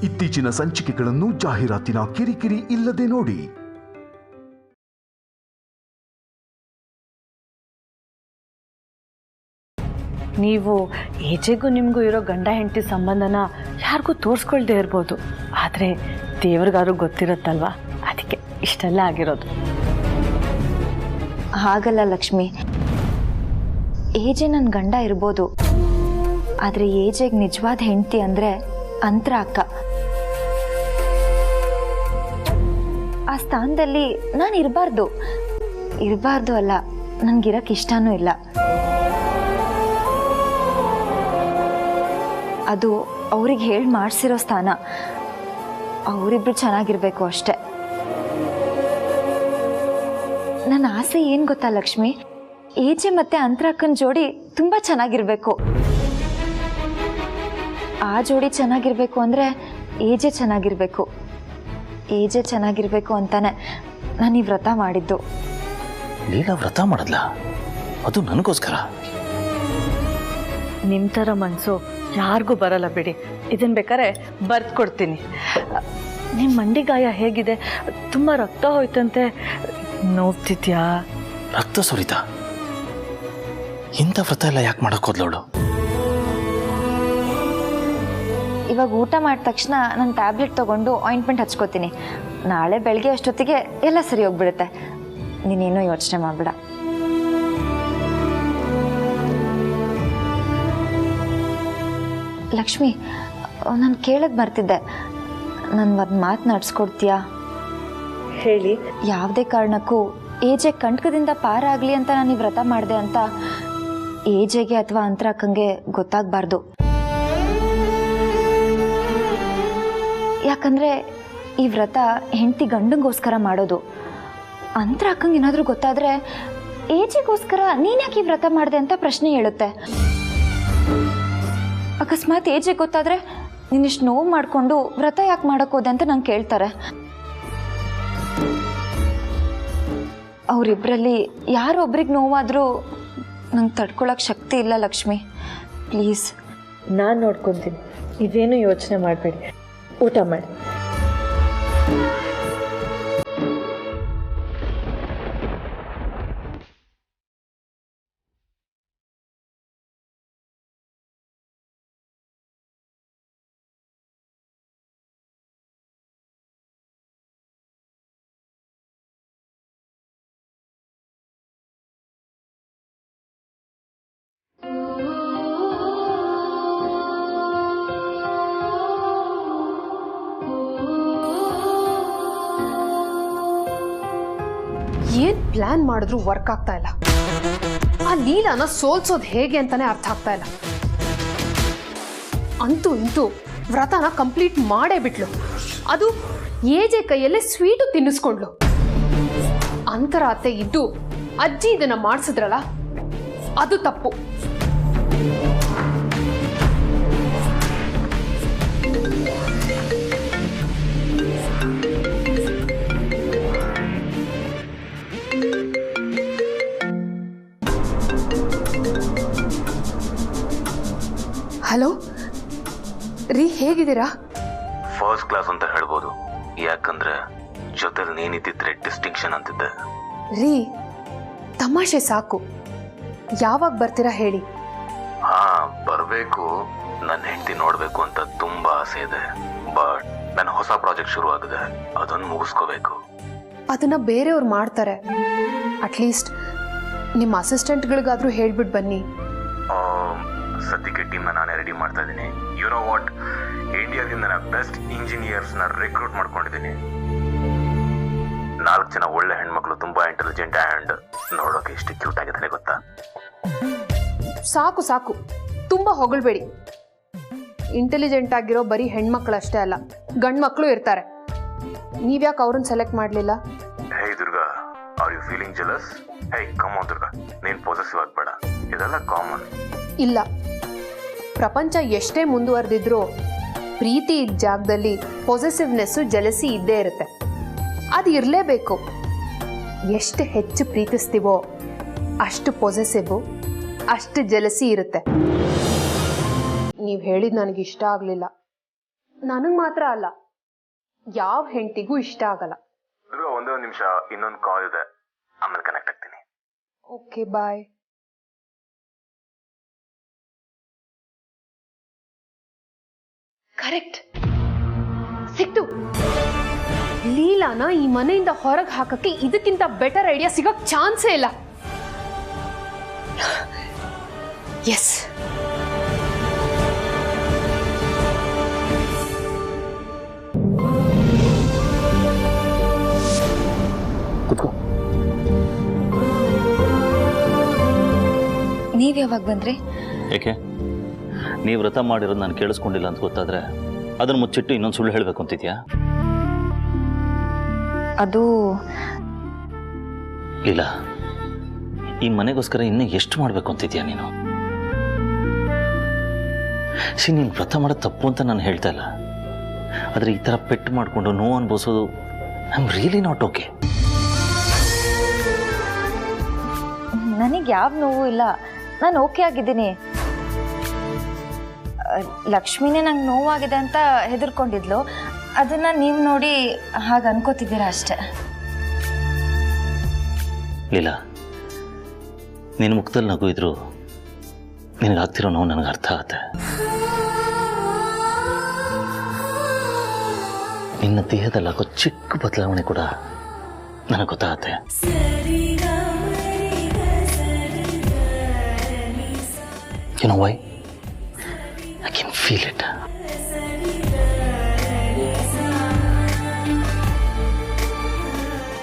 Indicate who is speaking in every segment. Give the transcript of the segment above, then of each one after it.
Speaker 1: ಇತ್ತೀಚಿನ ಸಂಚಿಕೆಗಳನ್ನು ಜಾಹೀರಾತಿನ ಕಿರಿಕಿರಿ ಇಲ್ಲದೆ ನೋಡಿ.
Speaker 2: ನೀವು ಏಜೆಗೂ ನಿಮಗೂ ಇರೋ ಗಂಡ ಹೆಂಡತಿ ಸಂಬಂಧನ ಯಾರಿಗೂ ತೋರಿಸ್ಕೊಳ್ದೇ ಇರ್ಬೋದು, ಆದರೆ ದೇವ್ರಿಗಾದ್ರೂ ಗೊತ್ತಿರುತ್ತಲ್ವಾ, ಅದಕ್ಕೆ ಇಷ್ಟೆಲ್ಲ ಆಗಿರೋದು.
Speaker 3: ಹಾಗಲ್ಲ ಲಕ್ಷ್ಮಿ, ಏಜೆ ನನ್ನ ಗಂಡ ಇರ್ಬೋದು, ಆದರೆ ಏಜೆಗೆ ನಿಜವಾದ ಹೆಂಡತಿ ಅಂದರೆ ಅಂತರ ಅಕ್ಕ. ಆ ಸ್ಥಾನದಲ್ಲಿ ನಾನು ಇರಬಾರ್ದು ಅಲ್ಲ, ನನಗಿರಕ್ಕೆ ಇಷ್ಟನೂ ಇಲ್ಲ. ಅದು ಅವ್ರಿಗೆ ಹೇಳಿ ಮಾಡಿಸಿರೋ ಸ್ಥಾನ. ಅವರಿಬ್ರು ಚೆನ್ನಾಗಿರ್ಬೇಕು ಅಷ್ಟೆ. ನನ್ನ ಆಸೆ ಏನು ಗೊತ್ತಾ ಲಕ್ಷ್ಮಿ, ಏಜೆ ಮತ್ತೆ ಅಂತರಕ್ಕನ ಜೋಡಿ ತುಂಬ ಚೆನ್ನಾಗಿರ್ಬೇಕು. ಆ ಜೋಡಿ ಚೆನ್ನಾಗಿರ್ಬೇಕು ಅಂದರೆ ಏಜೆ ಚೆನ್ನಾಗಿರ್ಬೇಕು ಅಂತಾನೆ ನಾನು ಈ ವ್ರತ ಮಾಡಿದ್ದು.
Speaker 4: ಲೀಲಾ ವ್ರತ ಮಾಡಲ್ಲ, ಅದು ನನಗೋಸ್ಕರ.
Speaker 2: ನಿಮ್ಮ ಥರ ಮನಸ್ಸು ಯಾರಿಗೂ ಬರಲ್ಲ ಬಿಡಿ. ಇದನ್ನು ಬೇಕಾದ್ರೆ ಬರ್ದು ಕೊಡ್ತೀನಿ. ನಿಮ್ಮ ಮಂಡಿ ಗಾಯ ಹೇಗಿದೆ? ತುಂಬ ರಕ್ತ ಹೋಯ್ತಂತೆ, ನೋವ್ತಿದ್ಯಾ?
Speaker 4: ರಕ್ತ ಸುರಿತ? ಇಂಥ ವ್ರತ ಎಲ್ಲ ಯಾಕೆ ಮಾಡಕ್ ಹೋದ್ಲವಳು?
Speaker 3: ಇವಾಗ ಊಟ ಮಾಡಿದ ತಕ್ಷಣ ನಾನು ಟ್ಯಾಬ್ಲೆಟ್ ತೊಗೊಂಡು ಆಯಿಂಟ್ಮೆಂಟ್ ಹಚ್ಕೋತೀನಿ. ನಾಳೆ ಬೆಳಗ್ಗೆ ಅಷ್ಟೊತ್ತಿಗೆ ಎಲ್ಲ ಸರಿ ಹೋಗ್ಬಿಡುತ್ತೆ. ನೀನೇನೋ ಯೋಚನೆ ಮಾಡಬೇಡ. ಲಕ್ಷ್ಮಿ, ನಾನು ಕೇಳೋದು ಬರ್ತಿದ್ದೆ, ನನ್ನ ಒಂದು ಮಾತು ನಡೆಸ್ಕೊಡ್ತೀಯಾ?
Speaker 2: ಹೇಳಿ.
Speaker 3: ಯಾವುದೇ ಕಾರಣಕ್ಕೂ ಏಜೆ ಕಂಟಕದಿಂದ ಪಾರಾಗಲಿ ಅಂತ ನಾನು ಈ ವ್ರತ ಮಾಡಿದೆ ಅಂತ ಏಜೆಗೆ ಅಥವಾ ಅಂತರಕ್ಕಂಗೆ ಗೊತ್ತಾಗಬಾರ್ದು. ಯಾಕಂದರೆ ಈ ವ್ರತ ಹೆಂಡತಿ ಗಂಡಂಗೋಸ್ಕರ ಮಾಡೋದು. ಅಂತರಕ್ಕಂಗೆ ಏನಾದರೂ ಗೊತ್ತಾದರೆ ಏಜೆಗೋಸ್ಕರ ನೀನು ಯಾಕೆ ಈ ವ್ರತ ಮಾಡಿದೆ ಅಂತ ಪ್ರಶ್ನೆ ಹೇಳುತ್ತೆ. ಅಕಸ್ಮಾತ್ ಏಜೆಗೆ ಗೊತ್ತಾದರೆ ನೀನಿಷ್ಟು ನೋವು ಮಾಡಿಕೊಂಡು ವ್ರತ ಯಾಕೆ ಮಾಡೋಕ್ಕೋದೆ ಅಂತ ನಂಗೆ ಕೇಳ್ತಾರೆ. ಅವರಿಬ್ಬರಲ್ಲಿ ಯಾರೊಬ್ರಿಗೆ ನೋವಾದರೂ ನಂಗೆ ತಡ್ಕೊಳಕ್ಕೆ ಶಕ್ತಿ ಇಲ್ಲ ಲಕ್ಷ್ಮಿ, ಪ್ಲೀಸ್.
Speaker 2: ನಾನು ನೋಡ್ಕೊತೀನಿ, ಇದೇನು ಯೋಚನೆ ಮಾಡಬೇಡಿ. ಊಟ ಮಾಡಿ.
Speaker 5: ಏನ್ ಪ್ಲಾನ್ ಮಾಡಿದ್ರು ವರ್ಕ್ ಆಗ್ತಾ ಇಲ್ಲ. ಆ ಲೀಲಾನ ಸೋಲ್ಸೋದು ಹೇಗೆ ಅಂತಾನೆ ಅರ್ಥ ಆಗ್ತಾ ಇಲ್ಲ. ಅಂತೂ ಇಂತೂ ವ್ರತನ ಕಂಪ್ಲೀಟ್ ಮಾಡೇ ಬಿಟ್ಲು. ಅದು ಏಜೆ ಕೈಯಲ್ಲೇ ಸ್ವೀಟು ತಿನ್ನಿಸ್ಕೊಂಡ್ಲು. ಅಂತರ ಅತ್ತೆ ಇದ್ದು ಅಜ್ಜಿ ಇದನ್ನ ಮಾಡಿಸಿದ್ರಲ್ಲ, ಅದು ತಪ್ಪು. ಹಲೋ ರೀ, ಹೇಗಿದ್ದೀರಾ?
Speaker 4: ಫಸ್ಟ್ ಕ್ಲಾಸ್ ಅಂತ ಹೇಳ್ಬೋದು, ಯಾಕಂದ್ರೆ ಜೊತೆಲಿ ನೀನಿದ್ದಿದ್ರೆ ಡಿಸ್ಟಿಂಕ್ಷನ್ ಅಂತಿದ್ದೆ.
Speaker 5: ರೀ, ತಮಾಷೆ ಸಾಕು. ಯಾವಾಗ ಬರ್ತೀರಾ ಹೇಳಿ?
Speaker 4: ಹಾ, ಬರಬೇಕು. ನನ್ನ ಹೆಂಡತಿ ನೋಡ್ಬೇಕು ಅಂತ ತುಂಬಾ ಆಸೆ ಇದೆ. ಬಟ್ ನನ್ನ ಹೊಸ ಪ್ರಾಜೆಕ್ಟ್ ಶುರು ಆಗಿದೆ, ಅದನ್ನು ಮುಗಿಸ್ಕೋಬೇಕು.
Speaker 5: ಅದನ್ನ ಬೇರೆಯವ್ರು ಮಾಡ್ತಾರೆ. ಅಟ್ಲೀಸ್ಟ್ ನಿಮ್ಮ ಅಸಿಸ್ಟೆಂಟ್ಗಳಿಗಾದ್ರೂ ಹೇಳ್ಬಿಟ್ಟು ಬನ್ನಿ.
Speaker 4: ಸದ್ಯಕ್ಕೆ ಟೀಮ್ನ ನಾನೇ ರೆಡಿ ಮಾಡ್ತಾ ಇದ್ದೀನಿ. ಯು ನೋ ವಾಟ್, ಇಂಡಿಯಾದಿಂದ ನಾನು ಬೆಸ್ಟ್ ಇಂಜಿನಿಯರ್ಸ್ನ ರಿಕ್ರೂಟ್ ಮಾಡ್ಕೊಂಡಿದ್ದೀನಿ. 4 ಜನ ಒಳ್ಳೆ ಹೆಣ್ಮಕ್ಳು, ತುಂಬಾ ಇಂಟೆಲಿಜೆಂಟ್ ಆ್ಯಂಡ್ ನೋಡೋಕೆ ಎಷ್ಟು ಕ್ಯೂಟ್ ಆಗಿದ್ದಾನೆ ಗೊತ್ತಾ?
Speaker 5: ಸಾಕು ಸಾಕು, ತುಂಬಾ ಹೊಗಳ್ಬೇಡಿ. ಇಂಟೆಲಿಜೆಂಟ್ ಆಗಿರೋ ಬರೀ ಹೆಣ್ಮಕ್ಳು ಅಷ್ಟೇ ಅಲ್ಲ, ಗಂಡು ಮಕ್ಕಳು ಇರ್ತಾರೆ. ನೀವ್ಯಾಕೆ ಅವ್ರನ್ನ ಸೆಲೆಕ್ಟ್ ಮಾಡಲಿಲ್ಲ?
Speaker 4: Hey Durga, are you feeling jealous? Hey come on Durga, ನೀನು ಪಾಸೆಸಿವ್ ಆಗಬೇಡ, ಇದೆಲ್ಲ ಕಾಮನ್.
Speaker 5: ಇಲ್ಲ, ಪ್ರಪಂಚ ಎಷ್ಟೇ ಮುಂದುವರೆದಿದ್ರೂ ಪ್ರೀತಿ ಇದ್ದ ಜಾಗದಲ್ಲಿ ಪೊಸೆಸಿವ್ನೆಸ್ಸು, ಜಲಸಿ ಇದ್ದೇ ಇರುತ್ತೆ. ಅದು ಇರಲೇಬೇಕು. ಎಷ್ಟು ಹೆಚ್ಚು ಪ್ರೀತಿಸ್ತೀವೋ ಅಷ್ಟು ಪೊಸೆಸಿವ್, ಅಷ್ಟು ಜಲಸಿ ಇರುತ್ತೆ. ನೀವು ಹೇಳಿದ ನನಗೆ ಇಷ್ಟ ಆಗಲಿಲ್ಲ. ನನಗೆ ಮಾತ್ರ ಅಲ್ಲ, ಯಾವ ಹೆಂಡತಿಗೂ ಇಷ್ಟ ಆಗಲ್ಲ.
Speaker 4: ಒಂದೇ ಒಂದು ನಿಮಿಷ, ಇನ್ನೊಂದು ಕಾಲ್ ಇದೆ, ಆಮೇಲೆ ಕನೆಕ್ಟ್ ಆಗ್ತೀನಿ.
Speaker 5: ಓಕೆ, ಬಾಯ್. ಕರೆಕ್ಟ್, ಸಿಕ್ತು. ಲೀಲಾನ ಈ ಮನೆಯಿಂದ ಹೊರಗೆ ಹಾಕಕ್ಕೆ ಇದಕ್ಕಿಂತ ಬೆಟರ್ ಐಡಿಯಾ ಸಿಗಕ್ ಚಾನ್ಸೇ ಇಲ್ಲ. ಎಸ್,
Speaker 3: ನೀವ್ ಯಾವಾಗ ಬಂದ್ರಿ?
Speaker 6: ಏಕೆ? ನೀವು ವ್ರತ ಮಾಡಿರೋದು ನಾನು ಕೇಳಿಸ್ಕೊಂಡಿಲ್ಲ ಅಂತ ಗೊತ್ತಾದ್ರೆ ಅದನ್ನು ಮುಚ್ಚಿಟ್ಟು ಇನ್ನೊಂದು ಸುಳ್ಳು ಹೇಳಬೇಕು ಅಂತಿದ್ಯಾ?
Speaker 3: ಅದು
Speaker 6: ಇಲ್ಲ, ಈ ಮನೆಗೋಸ್ಕರ ಇನ್ನೂ ಎಷ್ಟು ಮಾಡಬೇಕು ಅಂತಿದ್ಯಾ ನೀನು? ನೀನು ವ್ರತ ಮಾಡೋದು ತಪ್ಪು ಅಂತ ನಾನು ಹೇಳ್ತಾ ಇಲ್ಲ, ಆದರೆ ಈ ಥರ ಪೆಟ್ಟು ಮಾಡಿಕೊಂಡು ನೋವು ಅನುಭವಿಸೋದು I am really not okay.
Speaker 3: ನನಗೆ ಯಾವ ನೋವು ಇಲ್ಲ, ನಾನು ಓಕೆ ಆಗಿದ್ದೀನಿ. ಲಕ್ಷ್ಮಿನೇ ನಂಗೆ ನೋವಾಗಿದೆ ಅಂತ ಹೆದರ್ಕೊಂಡಿದ್ಲು, ಅದನ್ನ ನೀವು ನೋಡಿ ಹಾಗೆ ಅನ್ಕೋತಿದ್ದೀರಾ ಅಷ್ಟೆ.
Speaker 6: ಲೀಲಾ, ನಿನ್ನ ಮುಖದಲ್ಲಿ ನಗು ಇದ್ರು ನಿನಗಾಗ್ತಿರೋ ನೋವು ನನಗೆ ಅರ್ಥ ಆಗುತ್ತೆ. ನಿನ್ನ ದೇಹದಲ್ಲಾಗೋ ಚಿಕ್ಕ ಬದಲಾವಣೆ ಕೂಡ ನನಗೆ ಗೊತ್ತಾಗತ್ತೆ. You know why? I can feel it.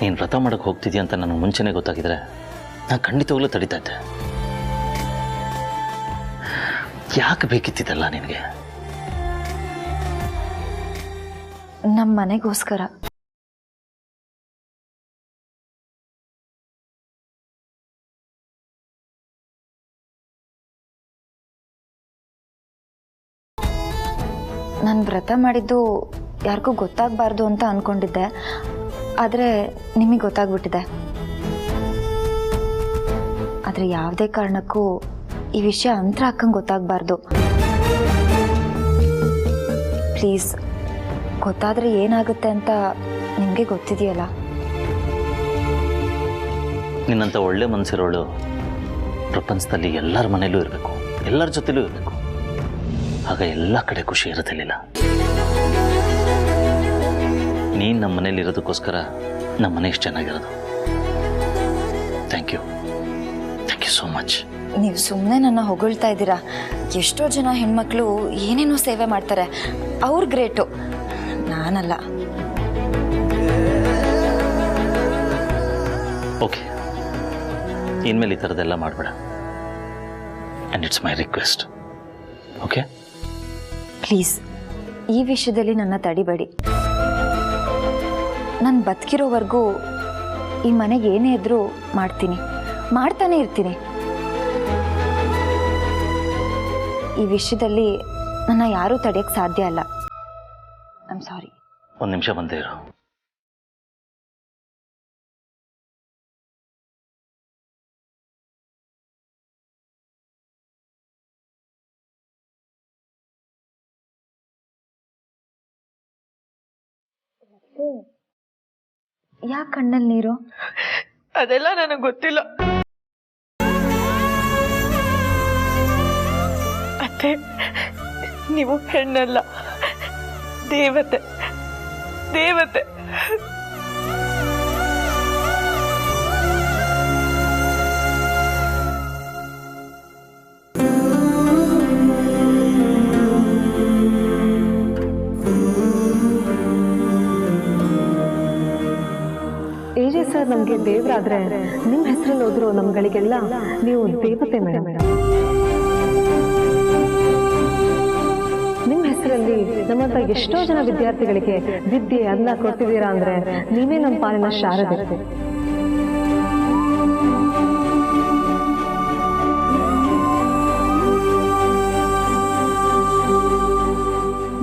Speaker 6: ನೀನು ವ್ರತ ಮಾಡಕ್ಕೆ ಹೋಗ್ತಿದ್ಯಾ ಅಂತ ನನಗೆ ಮುಂಚೆನೇ ಗೊತ್ತಾಗಿದ್ರೆ ನಾನು ಖಂಡಿತವಾಗ್ಲೂ ತಡಿತಾ ಇದ್ದೆ. ಯಾಕೆ ಬೇಕಿತ್ತಿದಲ್ಲ ನಿನಗೆ?
Speaker 3: ನಮ್ಮ ಮನೆಗೋಸ್ಕರ. ನಾನು ವ್ರತ ಮಾಡಿದ್ದು ಯಾರಿಗೂ ಗೊತ್ತಾಗಬಾರ್ದು ಅಂತ ಅಂದ್ಕೊಂಡಿದ್ದೆ, ಆದರೆ ನಿಮಗೆ ಗೊತ್ತಾಗ್ಬಿಟ್ಟಿದೆ. ಆದರೆ ಯಾವುದೇ ಕಾರಣಕ್ಕೂ ಈ ವಿಷಯ ಅಂತರ ಅಕ್ಕಂಗೆ ಗೊತ್ತಾಗಬಾರ್ದು. ಪ್ಲೀಸ್, ಗೊತ್ತಾದರೆ ಏನಾಗುತ್ತೆ ಅಂತ ನಿಮಗೆ ಗೊತ್ತಿದೆಯಲ್ಲ.
Speaker 6: ನಿನ್ನಂಥ ಒಳ್ಳೆ ಮನಸ್ಸಿರೋಳು ಪ್ರಪಂಚದಲ್ಲಿ ಎಲ್ಲರ ಮನೇಲೂ ಇರಬೇಕು, ಎಲ್ಲರ ಜೊತೆಲೂ ಇರಬೇಕು. ಆಗ ಎಲ್ಲ ಕಡೆ ಖುಷಿ ಇರೋದಿಲ್ಲ. ನೀನು ನಮ್ಮ ಮನೇಲಿ ಇರೋದಕ್ಕೋಸ್ಕರ ನಮ್ಮ ಮನೆ ಇಷ್ಟು ಚೆನ್ನಾಗಿರೋದು. Thank you so much.
Speaker 3: ನೀವು ಸುಮ್ಮನೆ ನನ್ನ ಹೊಗಳ್ತಾ ಇದ್ದೀರಾ. ಎಷ್ಟೋ ಜನ ಹೆಣ್ಮಕ್ಳು ಏನೇನೋ ಸೇವೆ ಮಾಡ್ತಾರೆ, ಅವ್ರು ಗ್ರೇಟು, ನಾನಲ್ಲ.
Speaker 6: ಓಕೆ, ಇನ್ಮೇಲೆ ಈ ಥರದ್ದೆಲ್ಲ ಮಾಡಬೇಡ. And it's my request. Okay,
Speaker 3: please ಈ ವಿಷಯದಲ್ಲಿ ನನ್ನ ತಡಿಬೇಡಿ. ನಾನು ಬದುಕಿರೋವರೆಗೂ ಈ ಮನೆಗೆ ಏನೇ ಇದ್ರೂ ಮಾಡ್ತಾನೆ ಇರ್ತೀನಿ. ಈ ವಿಷಯದಲ್ಲಿ ನನ್ನ ಯಾರೂ ತಡೆಯಕ್ಕೆ ಸಾಧ್ಯ ಅಲ್ಲ. I am sorry.
Speaker 6: ಒಂದು ನಿಮಿಷ ಬಂದೇ ಇರು.
Speaker 3: ಯಾಕೆ ಕಣ್ಣಲ್ಲಿ ನೀರು?
Speaker 2: ಅದೆಲ್ಲ ನನಗೆ ಗೊತ್ತಿಲ್ಲ ಅತ್ತೆ. ನೀವು ಹೆಣ್ಣಲ್ಲ, ದೇವತೆ.
Speaker 7: ಏಜೆ ಸರ್ ನಮಗೆ ದೇವರಾದ್ರೆ ನಿಮ್ಮ ಹೆಸರಲ್ಲಿ ಹೋದ್ರು ನಮ್ಗಳಿಗೆಲ್ಲ ನೀವು ದೇವತೆ ಮೇಡಮ್. ನಿಮ್ಮ ಹೆಸರಲ್ಲಿ ನಮ್ಮಂತ ಎಷ್ಟೋ ಜನ ವಿದ್ಯಾರ್ಥಿಗಳಿಗೆ ವಿದ್ಯೆ ಅನ್ನ ಕೊಡ್ತಿದ್ದೀರಾ ಅಂದ್ರೆ ನೀವೇ ನಮ್ಮ ಪಾಲಿನ ಶಾರದೆ.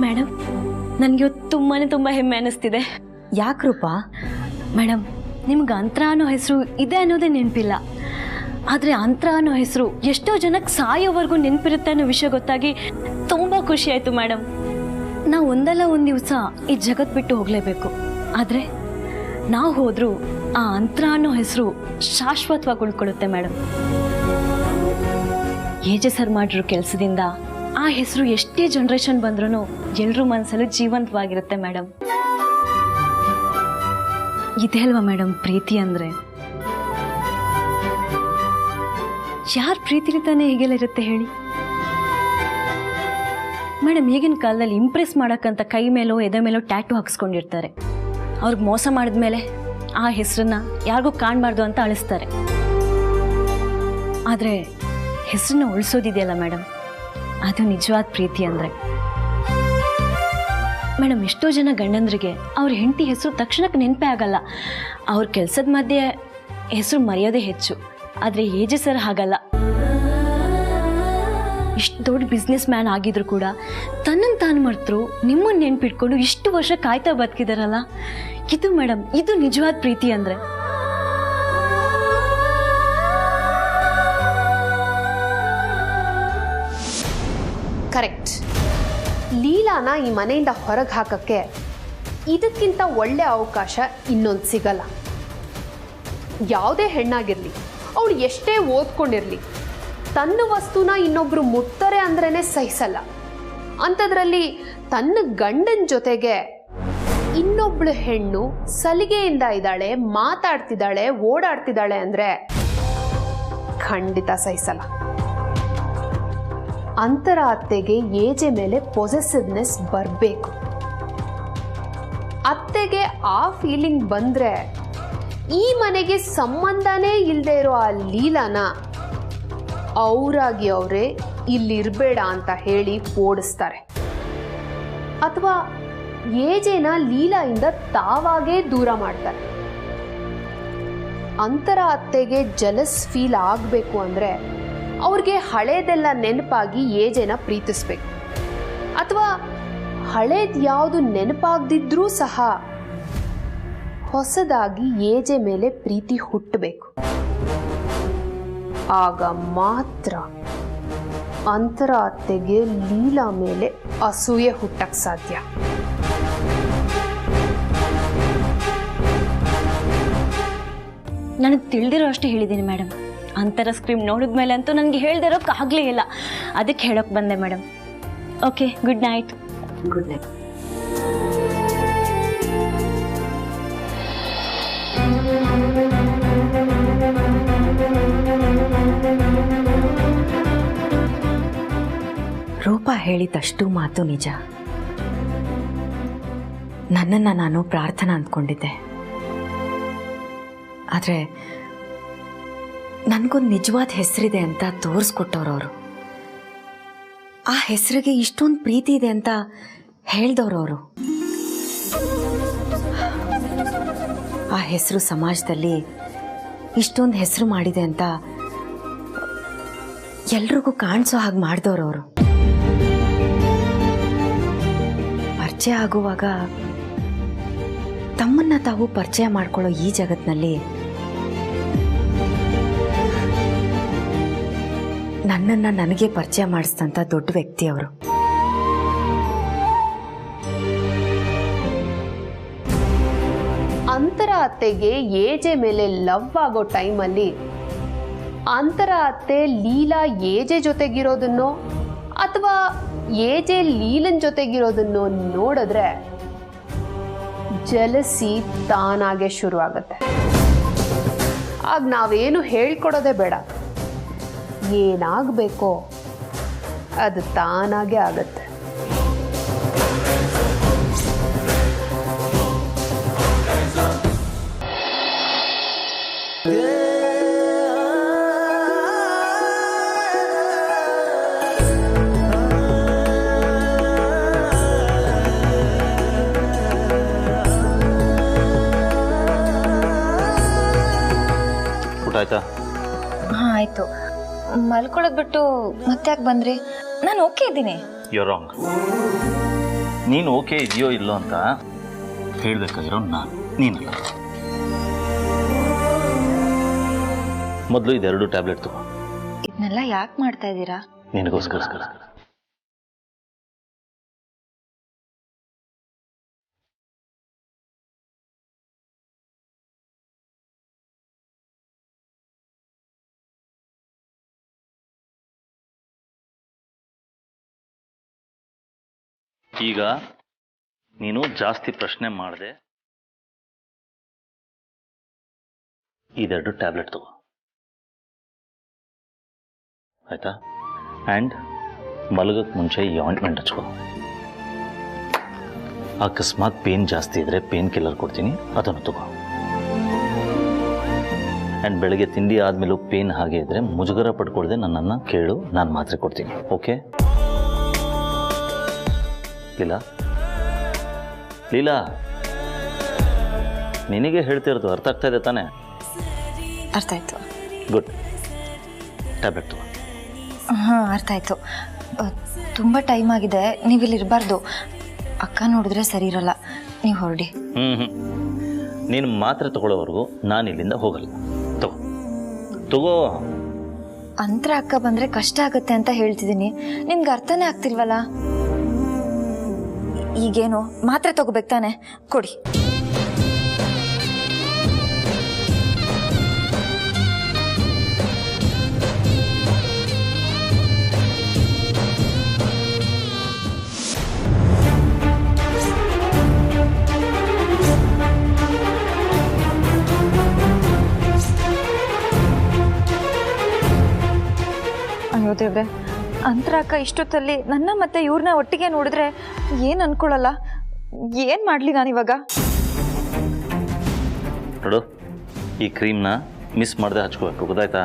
Speaker 8: ಮೇಡಮ್, ನನಗೆ ತುಂಬ ಹೆಮ್ಮೆ ಅನ್ನಿಸ್ತಿದೆ.
Speaker 3: ಯಾಕೆ ರೂಪಾ?
Speaker 8: ಮೇಡಮ್, ನಿಮ್ಗೆ ಅಂತರ ಅನ್ನೋ ಹೆಸರು ಇದೆ ಅನ್ನೋದೇ ನೆನಪಿಲ್ಲ. ಆದರೆ ಅಂತರ ಅನ್ನೋ ಹೆಸರು ಎಷ್ಟೋ ಜನಕ್ಕೆ ಸಾಯೋವರೆಗೂ ನೆನಪಿರುತ್ತೆ ಅನ್ನೋ ವಿಷಯ ಗೊತ್ತಾಗಿ ತುಂಬ ಖುಷಿ ಆಯಿತು ಮೇಡಮ್. ನಾವು ಒಂದಲ್ಲ ಒಂದು ದಿವಸ ಈ ಜಗತ್ತು ಬಿಟ್ಟು ಹೋಗಲೇಬೇಕು. ಆದರೆ ನಾವು ಹೋದರೂ ಆ ಅಂತರ ಅನ್ನೋ ಹೆಸರು ಶಾಶ್ವತವಾಗಿ ಉಳ್ಕೊಳ್ಳುತ್ತೆ ಮೇಡಮ್. ಏಜೆ ಸರ್ ಮಾಡಿರೋ ಕೆಲಸದಿಂದ ಆ ಹೆಸರು ಎಷ್ಟೇ ಜನ್ರೇಷನ್ ಬಂದ್ರೂ ಎಲ್ಲರೂ ಮನಸ್ಸಲ್ಲೂ ಜೀವಂತವಾಗಿರುತ್ತೆ ಮೇಡಮ್. ಇದೇ ಅಲ್ವಾ ಮೇಡಮ್ ಪ್ರೀತಿ ಅಂದರೆ? ಯಾರ ಪ್ರೀತಿಲಿ ತಾನೇ ಹೀಗೆಲ್ಲ ಇರುತ್ತೆ ಹೇಳಿ ಮೇಡಮ್? ಈಗಿನ ಕಾಲದಲ್ಲಿ ಇಂಪ್ರೆಸ್ ಮಾಡೋಕ್ಕಂತ ಕೈ ಮೇಲೋ ಎದೆ ಮೇಲೋ ಟ್ಯಾಟು ಹಾಕ್ಸ್ಕೊಂಡಿರ್ತಾರೆ. ಅವ್ರಿಗೆ ಮೋಸ ಮಾಡಿದ್ಮೇಲೆ ಆ ಹೆಸರನ್ನ ಯಾರಿಗೂ ಕಾಣಬಾರ್ದು ಅಂತ ಅಳಿಸ್ತಾರೆ. ಆದರೆ ಹೆಸರನ್ನ ಉಳಿಸೋದಿದೆಯಲ್ಲ ಮೇಡಮ್, ಅದು ನಿಜವಾದ ಪ್ರೀತಿ ಅಂದರೆ. ಮೇಡಮ್, ಎಷ್ಟೋ ಜನ ಗಂಡಂದ್ರಿಗೆ ಅವ್ರ ಹೆಂಡತಿ ಹೆಸರು ತಕ್ಷಣಕ್ಕೆ ನೆನಪೇ ಆಗಲ್ಲ. ಅವ್ರ ಕೆಲಸದ ಮಧ್ಯೆ ಹೆಸರು ಮರೆಯೋದೇ ಹೆಚ್ಚು. ಆದರೆ ಏಜೆ ಸರ್ ಹಾಗಲ್ಲ. ಇಷ್ಟು ದೊಡ್ಡ ಬಿಸ್ನೆಸ್ ಮ್ಯಾನ್ ಆಗಿದ್ರು ಕೂಡ ತನ್ನನ್ನು ತಾನು ಮರ್ತರು ನಿಮ್ಮನ್ನು ನೆನ್ಪಿಟ್ಕೊಂಡು ಇಷ್ಟು ವರ್ಷ ಕಾಯ್ತಾ ಬದುಕಿದಾರಲ್ಲ, ಇದು ಮೇಡಮ್, ಇದು ನಿಜವಾದ ಪ್ರೀತಿ ಅಂದರೆ.
Speaker 5: ಕರೆಕ್ಟ್. ಲೀಲಾನ ಈ ಮನೆಯಿಂದ ಹೊರಗೆ ಹಾಕಕ್ಕೆ ಇದಕ್ಕಿಂತ ಒಳ್ಳೆ ಅವಕಾಶ ಇನ್ನೊಂದು ಸಿಗಲ್ಲ. ಯಾವುದೇ ಹೆಣ್ಣಾಗಿರಲಿ, ಅವಳು ಎಷ್ಟೇ ಓದ್ಕೊಂಡಿರಲಿ, ತನ್ನ ವಸ್ತುನ ಇನ್ನೊಬ್ರು ಮುಟ್ತಾರೆ ಅಂದ್ರೇನೆ ಸಹಿಸಲ್ಲ. ಅಂಥದ್ರಲ್ಲಿ ತನ್ನ ಗಂಡನ ಜೊತೆಗೆ ಇನ್ನೊಬ್ಳು ಹೆಣ್ಣು ಸಲಿಗೆಯಿಂದ ಇದ್ದಾಳೆ, ಮಾತಾಡ್ತಿದ್ದಾಳೆ, ಓಡಾಡ್ತಿದ್ದಾಳೆ ಅಂದರೆ ಖಂಡಿತ ಸಹಿಸಲ್ಲ. ಅಂತರ ಅತ್ತೆಗೆ ಏಜೆ ಮೇಲೆ ಪೊಸೆಸಿವ್ನೆಸ್ ಬರಬೇಕು. ಅತ್ತೆಗೆ ಆ ಫೀಲಿಂಗ್ ಬಂದರೆ ಈ ಮನೆಗೆ ಸಂಬಂಧನೇ ಇಲ್ಲದೆ ಇರೋ ಆ ಲೀಲಾನ ಅವರಾಗಿ ಅವರೇ ಇಲ್ಲಿರಬೇಡ ಅಂತ ಹೇಳಿ ಓಡಿಸ್ತಾರೆ. ಅಥವಾ ಏಜೆನ ಲೀಲಾಯಿಂದ ತಾವಾಗೇ ದೂರ ಮಾಡ್ತಾರೆ. ಅಂತರ ಅತ್ತೆಗೆ ಜಲಸ್ ಫೀಲ್ ಆಗಬೇಕು ಅಂದರೆ ಅವ್ರಿಗೆ ಹಳೇದೆಲ್ಲ ನೆನಪಾಗಿ ಏಜೆನ ಪ್ರೀತಿಸ್ಬೇಕು. ಅಥವಾ ಹಳೇದು ಯಾವುದು ನೆನಪಾಗದಿದ್ರೂ ಸಹ ಹೊಸದಾಗಿ ಏಜೆ ಮೇಲೆ ಪ್ರೀತಿ ಹುಟ್ಟಬೇಕು. ಆಗ ಮಾತ್ರ ಅಂತರ ಅತ್ತೆಗೆ ಲೀಲಾ ಮೇಲೆ ಅಸೂಯೆ ಹುಟ್ಟಕ್ಕೆ ಸಾಧ್ಯ.
Speaker 8: ನನಗೆ ತಿಳಿದಿರೋ ಅಷ್ಟು ಹೇಳಿದ್ದೀನಿ ಮೇಡಮ್. ಅಂತರ ಸ್ಕ್ರೀನ್ ನೋಡಿದ್ಮೇಲೆ ಅಂತೂ ನನಗೆ ಹೇಳ್ದಿರೋಕ್ಕಾಗಲೇ ಇಲ್ಲ. ಅದಕ್ಕೆ ಹೇಳೋಕೆ ಬಂದೆ madam. Okay, good night.
Speaker 2: Good night.
Speaker 9: ರೂಪ ಹೇಳಿದಷ್ಟು ಮಾತು ನಿಜ. ನನ್ನನ್ನು ನಾನು ಪ್ರಾರ್ಥನಾ ಅಂದ್ಕೊಂಡಿದ್ದೆ. ಆದರೆ ನನಗೊಂದು ನಿಜವಾದ ಹೆಸರಿದೆ ಅಂತ ತೋರಿಸ್ಕೊಟ್ಟವ್ರವರು. ಆ ಹೆಸರಿಗೆ ಇಷ್ಟೊಂದು ಪ್ರೀತಿ ಇದೆ ಅಂತ ಹೇಳ್ದವ್ರವರು. ಆ ಹೆಸರು ಸಮಾಜದಲ್ಲಿ ಇಷ್ಟೊಂದು ಹೆಸರು ಮಾಡಿದೆ ಅಂತ ಎಲ್ರಿಗೂ ಕಾಣಿಸೋ ಹಾಗೆ ಮಾಡಿದವ್ರವರು. ಪರಿಚಯ ಆಗುವಾಗ ತಮ್ಮನ್ನ ತಾವು ಪರಿಚಯ ಮಾಡ್ಕೊಳ್ಳೋ ಈ ಜಗತ್ತಿನಲ್ಲಿ ನನ್ನನ್ನು ನನಗೆ ಪರಿಚಯ ಮಾಡಿಸಿದಂಥ ದೊಡ್ಡ ವ್ಯಕ್ತಿ ಅವರು.
Speaker 5: ಅಂತರ ಅತ್ತೆಗೆ ಏಜೆ ಮೇಲೆ ಲವ್ ಆಗೋ ಟೈಮಲ್ಲಿ ಅಂತರ ಅತ್ತೆ ಲೀಲಾ ಏಜೆ ಜೊತೆಗಿರೋದನ್ನೋ ಅಥವಾ ಏಜೆ ಲೀಲನ್ ಜೊತೆಗಿರೋದನ್ನೋ ನೋಡಿದ್ರೆ ಜಲಸಿ ತಾನಾಗೆ ಶುರು ಆಗತ್ತೆ. ಆಗ ನಾವೇನು ಹೇಳ್ಕೊಡೋದೇ ಬೇಡ, ಏನಾಗಬೇಕೋ ಅದು ತಾನಾಗೆ ಆಗತ್ತೆ.
Speaker 6: ಊಟ ಆಯ್ತಾ?
Speaker 3: ಹಾಂ, ಆಯಿತು. ಮಲ್ಕೊಳ್ಳೋದು ಬಿಟ್ಟು ಮತ್ತೆ ಯಾಕೆ ಬಂದ್ರಿ? ನಾನು ಓಕೆ ಇದ್ದೀನಿ.
Speaker 6: You wrong. ನೀನು ಓಕೆ ಇದೆಯೋ ಇಲ್ಲೋ ಅಂತ ಹೇಳಬೇಕಾಗಿರೋ ನಾನು, ನೀನಲ್ಲ. ಮೊದಲು ಇದೆರಡು ಟ್ಯಾಬ್ಲೆಟ್ ತಗೋ.
Speaker 3: ಇದನ್ನೆಲ್ಲ ಯಾಕೆ ಮಾಡ್ತಾ ಇದ್ದೀರಾ?
Speaker 6: ನಿನಗೋಸ್ಕರ. ಈಗ ನೀನು ಜಾಸ್ತಿ ಪ್ರಶ್ನೆ ಮಾಡಿದೆ. ಇದೆರಡು ಟ್ಯಾಬ್ಲೆಟ್ ತಗೋ, ಆಯ್ತಾ? ಆ್ಯಂಡ್ ಮಲಗಕ್ಕೆ ಮುಂಚೆ ಈ ಆಯಿಂಟ್ಮೆಂಟ್ ಹಚ್ಕೋ. ಅಕಸ್ಮಾತ್ ಪೇನ್ ಜಾಸ್ತಿ ಇದ್ದರೆ ಪೇನ್ ಕಿಲ್ಲರ್ ಕೊಡ್ತೀನಿ, ಅದನ್ನು ತಗೋ. ಆ್ಯಂಡ್ ಬೆಳಗ್ಗೆ ತಿಂಡಿ ಆದಮೇಲೂ ಪೇನ್ ಹಾಗೆ ಇದ್ದರೆ ಮುಜುಗರ ಪಡ್ಕೊಳ್ದೆ ನನ್ನನ್ನು ಕೇಳು, ನಾನು ಮಾತ್ರೆ ಕೊಡ್ತೀನಿ. ಓಕೆ ಲೀಲಾ? ಲೀಲಾ, ನಿನಗೆ ಹೇಳ್ತಿರೋದು ಅರ್ಥ ಆಗ್ತಾ ಇದೆ ತಾನೇ?
Speaker 3: ಅರ್ಥ ಆಯ್ತು.
Speaker 6: ಗುಡ್. ಟ್ಯಾಬ್ಲೆಟ್ ತಗೋ.
Speaker 3: ಹಾಂ, ಅರ್ಥ ಆಯ್ತು. ತುಂಬ ಟೈಮ್ ಆಗಿದೆ, ನೀವು ಇಲ್ಲಿ ಇರಬಾರ್ದು. ಅಕ್ಕ ನೋಡಿದ್ರೆ ಸರಿ ಇರಲ್ಲ, ನೀವು ಹೊರಡಿ.
Speaker 6: ನೀನು ಮಾತ್ರೆ ತಗೊಳ್ಳೋವರೆಗೂ ನಾನು ಇಲ್ಲಿಂದ ಹೋಗಲ್ಲ. ತಗೋ.
Speaker 3: ಅಂತರ ಅಕ್ಕ ಬಂದರೆ ಕಷ್ಟ ಆಗುತ್ತೆ ಅಂತ ಹೇಳ್ತಿದ್ದೀನಿ, ನಿಮ್ಗೆ ಅರ್ಥನೇ ಆಗ್ತಿಲ್ವಲ್ಲ. ಈಗೇನು ಮಾತ್ರೆ ತಗೋಬೇಕು ತಾನೆ? ಕೊಡಿ. ಅಯ್ಯೋ ದೇವ್ರೆ, ಅಂತರ ಅಕ್ಕ ಇಷ್ಟೊತ್ತಲ್ಲಿ ನನ್ನ ಮತ್ತೆ ಇವ್ರನ್ನ ಒಟ್ಟಿಗೆ ನೋಡಿದ್ರೆ ಏನು ಅನ್ಕೊಳ್ಳಲ್ಲ. ಏನು ಮಾಡಲಿ ನಾನಿವಾಗ?
Speaker 6: ನೋಡು, ಈ ಕ್ರೀಮ್ನ ಮಿಸ್ ಮಾಡದೆ ಹಚ್ಕೋಬೇಕು, ಗೊತ್ತಾಯ್ತಾ?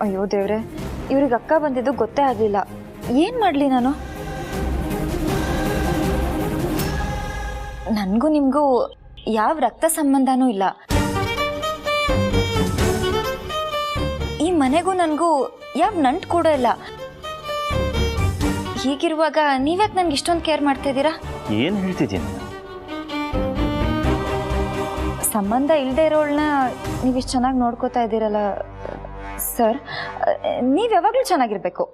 Speaker 3: ಅಯ್ಯೋ ದೇವ್ರೆ, ಇವ್ರಿಗೆ ಅಕ್ಕ ಬಂದಿದ್ದು ಗೊತ್ತೇ ಆಗಲಿಲ್ಲ. ಏನು ಮಾಡಲಿ ನಾನು? ನನಗೂ ನಿಮಗೂ ಯಾವ ರಕ್ತ ಸಂಬಂಧನೂ ಇಲ್ಲ. ಈ ಮನೆಗೂ ನನಗೂ ಯಾವ ನಂಟು ಕೂಡ ಇಲ್ಲ. ಹೀಗಿರುವಾಗ ನೀವ್ಯಾಕೆ ನನ್ಗೆ ಇಷ್ಟೊಂದು ಕೇರ್ ಮಾಡ್ತಾ ಇದ್ದೀರಾ?
Speaker 6: ಏನು ಹೇಳ್ತಿದ್ದೀನಿ?
Speaker 3: ಸಂಬಂಧ ಇಲ್ಲದೆ ಇರೋಳನ್ನ ನೀವಿಷ್ಟು ಚೆನ್ನಾಗಿ ನೋಡ್ಕೋತಾ ಇದ್ದೀರಲ್ಲ ಸರ್. ನೀವು ಯಾವಾಗಲೂ ಚೆನ್ನಾಗಿರ್ಬೇಕು.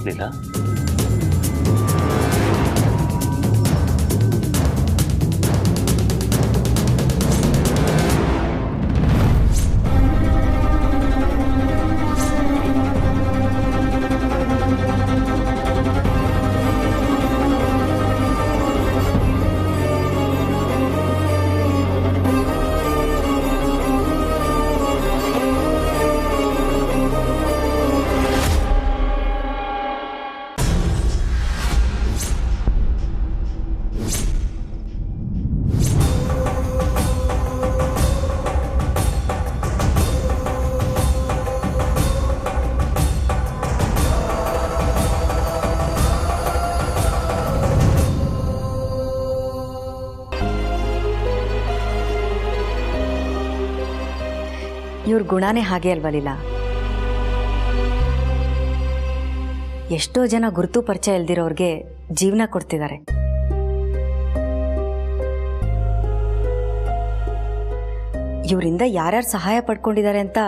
Speaker 6: ಲೀಲಾ,
Speaker 9: ಇವ್ರ ಗುಣನೇ ಹಾಗೆ ಅಲ್ವಾ ಲೀಲಾ? ಎಷ್ಟೋ ಜನ ಗುರುತು ಪರಿಚಯ ಇಲ್ದಿರೋರ್ಗೆ ಜೀವನ ಕೊಡ್ತಿದ್ದಾರೆ. ಇವರಿಂದ ಯಾರ್ಯಾರು ಸಹಾಯ ಪಡ್ಕೊಂಡಿದ್ದಾರೆ ಅಂತ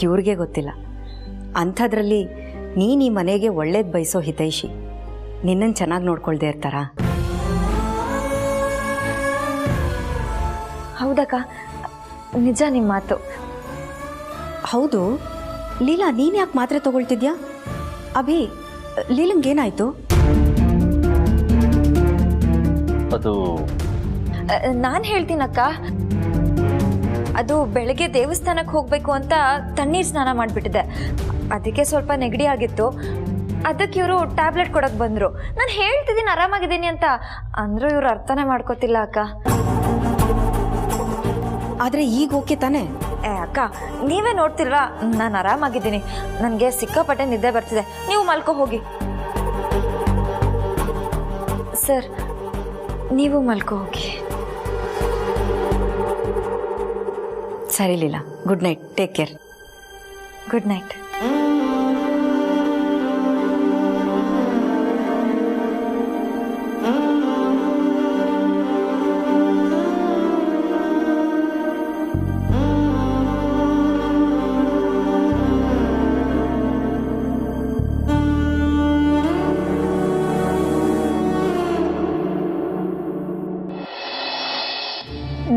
Speaker 9: ಇವ್ರಿಗೆ ಗೊತ್ತಿಲ್ಲ. ಅಂಥದ್ರಲ್ಲಿ ನೀನು ಈ ಮನೆಗೆ ಒಳ್ಳೇದು ಬಯಸೋ ಹಿತೈಷಿ ನಿನ್ನನ್ನು ಚೆನ್ನಾಗಿ ನೋಡ್ಕೊಳ್ದೇ ಇರ್ತಾರ?
Speaker 3: ಹೌದಕ್ಕ, ನಿಜ ನಿಮ್ಮ ಮಾತು.
Speaker 9: ಹೌದು ಲೀಲಾ, ನೀನು ಯಾಕೆ ಮಾತ್ರೆ ತಗೊಳ್ತಿದ್ಯಾ? ಅಭಿ, ಲೀಲಂಗೇನಾಯ್ತು?
Speaker 6: ಅದು
Speaker 3: ನಾನು ಹೇಳ್ತೀನಕ್ಕ. ಅದು ಬೆಳಗ್ಗೆ ದೇವಸ್ಥಾನಕ್ಕೆ ಹೋಗಬೇಕು ಅಂತ ತಣ್ಣೀರು ಸ್ನಾನ ಮಾಡಿಬಿಟ್ಟಿದೆ. ಅದಕ್ಕೆ ಸ್ವಲ್ಪ ನೆಗಡಿ ಆಗಿತ್ತು. ಅದಕ್ಕೆ ಇವರು ಟ್ಯಾಬ್ಲೆಟ್ ಕೊಡೋಕೆ ಬಂದರು. ನಾನು ಹೇಳ್ತಿದ್ದೀನಿ ಆರಾಮಾಗಿದ್ದೀನಿ ಅಂತ, ಅಂದರೂ ಇವರು ಅರ್ಥನೇ ಮಾಡ್ಕೋತಿಲ್ಲ ಅಕ್ಕ.
Speaker 9: ಆದರೆ ಈಗ ಓಕೆ ತಾನೇ?
Speaker 3: ಅಕ್ಕ, ನೀವೇ ನೋಡ್ತಿಲ್ವಾ ನಾನು ಆರಾಮಾಗಿದ್ದೀನಿ. ನನಗೆ ಸಿಕ್ಕಾಪಟ್ಟೆ ನಿದ್ದೆ ಬರ್ತಿದೆ. ನೀವು ಮಲ್ಕೋ ಹೋಗಿ. ಸರ್, ನೀವು ಮಲ್ಕೋ ಹೋಗಿ.
Speaker 9: ಸರಿ Leela, good night, take care.
Speaker 3: Good night.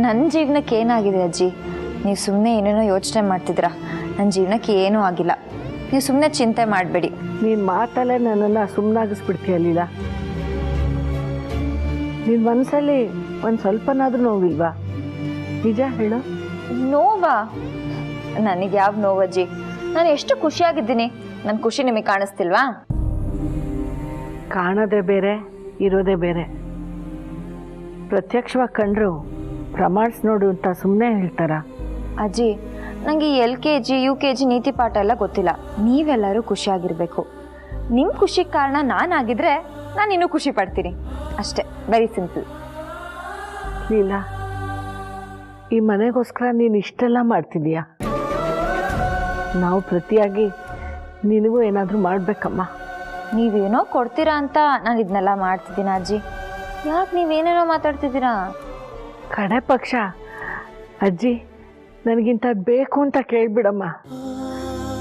Speaker 3: ನನ್ನ ಜೀವನಕ್ಕೆ ಏನಾಗಿದೆ ಅಜ್ಜಿ? ನೀವು ಸುಮ್ಮನೆ ಏನೇನೋ ಯೋಚನೆ ಮಾಡ್ತಿದ್ರಾ. ನನ್ನ ಜೀವನಕ್ಕೆ ಏನೂ ಆಗಿಲ್ಲ. ನೀವು ಸುಮ್ಮನೆ ಚಿಂತೆ ಮಾಡಬೇಡಿ.
Speaker 10: ನೀನು ಮಾತಲ್ಲೇ ನನ್ನನ್ನು ಸುಮ್ಮನಾಗಿಸ್ಬಿಡ್ತೀಯ ಲೀಲಾ. ನಿನ್ನ ಮನಸ್ಸಲ್ಲಿ ಒಂದು ಸ್ವಲ್ಪನಾದ್ರೂ ನೋವಿಲ್ವಾ? ನಿಜ ಹೇಳು.
Speaker 3: ನೋವಾ? ನನಗೆ ಯಾವ ನೋವಜ್ಜಿ? ನಾನು ಎಷ್ಟು ಖುಷಿಯಾಗಿದ್ದೀನಿ. ನನ್ನ ಖುಷಿ ನಿಮಗೆ ಕಾಣಿಸ್ತಿಲ್ವಾ?
Speaker 10: ಕಾಣೋದೇ ಬೇರೆ, ಇರೋದೇ ಬೇರೆ. ಪ್ರತ್ಯಕ್ಷವಾಗಿ ಕಂಡ್ರು ಪ್ರಮಾಣಿಸ್ ನೋಡು ಅಂತ ಸುಮ್ಮನೆ ಹೇಳ್ತಾರ?
Speaker 3: ಅಜ್ಜಿ, ನನಗೆ LKG UKG ನೀತಿ ಪಾಠ ಎಲ್ಲ ಗೊತ್ತಿಲ್ಲ. ನೀವೆಲ್ಲರೂ ಖುಷಿಯಾಗಿರ್ಬೇಕು. ನಿಮ್ಮ ಖುಷಿಗೆ ಕಾರಣ ನಾನಾಗಿದ್ರೆ ನಾನು ಇನ್ನೂ ಖುಷಿ ಪಡ್ತೀನಿ ಅಷ್ಟೇ. Very simple.
Speaker 10: ಲೀಲಾ, ಈ ಮನೆಗೋಸ್ಕರ ನೀನು ಇಷ್ಟೆಲ್ಲ ಮಾಡ್ತಿದೀಯಾ? ನಾವು ಪ್ರತಿಯಾಗಿ ನಿನಗೂ ಏನಾದರೂ ಮಾಡಬೇಕಮ್ಮ.
Speaker 3: ನೀವೇನೋ ಕೊಡ್ತೀರಾ ಅಂತ ನಾನು ಇದನ್ನೆಲ್ಲ ಮಾಡ್ತಿದ್ದೀನ ಅಜ್ಜಿ. ಯಾಕೆ ನೀವೇನೇನೋ ಮಾತಾಡ್ತಿದ್ದೀರಾ?
Speaker 10: ಕಡೆ ಪಕ್ಷ ಅಜ್ಜಿ ನನಗಿಂಥದ್ದು ಬೇಕು ಅಂತ ಕೇಳ್ಬಿಡಮ್ಮ.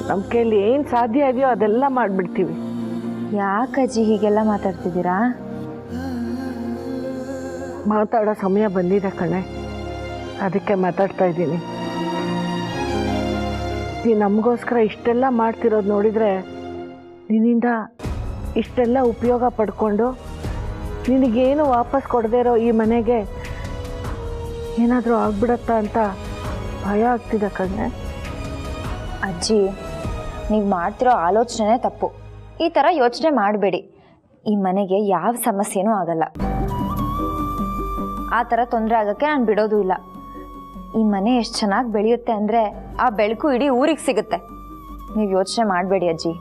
Speaker 10: ನಮ್ಮ ಕೈಯಲ್ಲಿ ಏನು ಸಾಧ್ಯ ಇದೆಯೋ ಅದೆಲ್ಲ ಮಾಡಿಬಿಡ್ತೀವಿ.
Speaker 3: ಯಾಕಜ್ಜಿ ಹೀಗೆಲ್ಲ ಮಾತಾಡ್ತಿದ್ದೀರಾ?
Speaker 10: ಮಾತಾಡೋ ಸಮಯ ಬಂದಿದೆ ಕಣೆ, ಅದಕ್ಕೆ ಮಾತಾಡ್ತಾ ಇದ್ದೀನಿ. ನೀನು ನಮಗೋಸ್ಕರ ಇಷ್ಟೆಲ್ಲ ಮಾಡ್ತಿರೋದು ನೋಡಿದರೆ ನಿನ್ನಿಂದ ಇಷ್ಟೆಲ್ಲ ಉಪಯೋಗ ಪಡ್ಕೊಂಡು ನಿನಗೇನು ವಾಪಸ್ ಕೊಡದೇ ಇರೋ ಈ ಮನೆಗೆ ಏನಾದರೂ ಆಗ್ಬಿಡತ್ತಾ ಅಂತ ಭಯ ಆಗ್ತಿದೆ ಕಣೆ.
Speaker 3: ಅಜ್ಜಿ, ನೀವು ಮಾಡ್ತಿರೋ ಆಲೋಚನೆ ತಪ್ಪು. ಈ ಥರ ಯೋಚನೆ ಮಾಡಬೇಡಿ. ಈ ಮನೆಗೆ ಯಾವ ಸಮಸ್ಯೆನೂ ಆಗಲ್ಲ. ಆ ಥರ ತೊಂದರೆ ಆಗೋಕ್ಕೆ ನಾನು ಬಿಡೋದು ಇಲ್ಲ. ಈ ಮನೆ ಎಷ್ಟು ಚೆನ್ನಾಗಿ ಬೆಳೆಯುತ್ತೆ ಅಂದರೆ ಆ ಬೆಳಕು ಇಡೀ ಊರಿಗೆ ಸಿಗುತ್ತೆ. ನೀವು ಯೋಚನೆ ಮಾಡಬೇಡಿ ಅಜ್ಜಿ.